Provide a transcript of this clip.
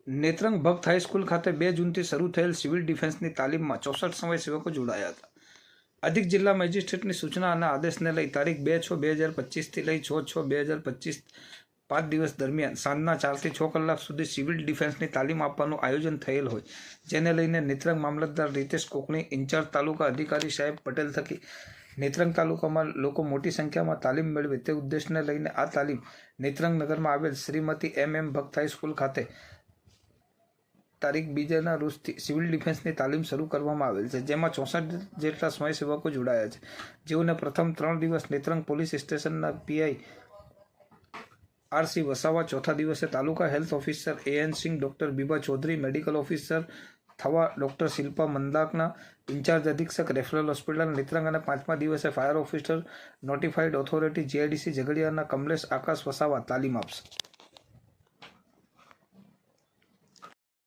નેત્રંગ ભક્ત હાઈસ્કૂલ ખાતે 2 જૂનથી શરૂ થયેલ સિવિલ ડિફેન્સની તાલીમમાં 64 સ્વયંસેવકો જોડાયા હતા. અધિક જિલ્લા મેજિસ્ટ્રેટની સૂચના અને આદેશને લઈ તારીખ 2/6/2025 લઈ 6/6/2025 5 દિવસ દરમિયાન સાંજના 4 થી 6 કલાક સુધી સિવિલ ડિફેન્સની તાલીમ આપવાનું આયોજન થયેલ હોય, જેને લઈને નેત્રંગ મામલતદાર રીતેશ કોકણી, ઇન્ચાર્જ તાલુકા અધિકારી સાહેબ પટેલ થકી નેત્રંગ તાલુકામાં લોકો મોટી સંખ્યામાં તાલીમ મેળવે તે ઉદ્દેશને લઈને આ તાલીમ નેત્રંગ નગરમાં આવેલ શ્રીમતી MM ભક્ત હાઈસ્કૂલ ખાતે તારીખ 2ના રોજથી સિવિલ ડિફેન્સની તાલીમ શરૂ કરવામાં આવેલ છે, જેમાં 64 જેટલા સ્વયંસેવકો જોડાયા છે, જેઓને પ્રથમ 3 દિવસ નેત્રંગ પોલીસ સ્ટેશનના PI RC વસાવા, ચોથા દિવસે તાલુકા health officer AN Singh, doctor Biba Chaudhary, medical officer થવા ડોક્ટર શિલ્પા મંદાકના, ઇન્ચાર્જ અધિક્ષક રેફરલ હોસ્પિટલ નેત્રંગ અને 5મા દિવસે fire officer notified authority GIDC ઝઘડિયાના કમલેશ આકાશ વસાવા તાલીમ આપશે.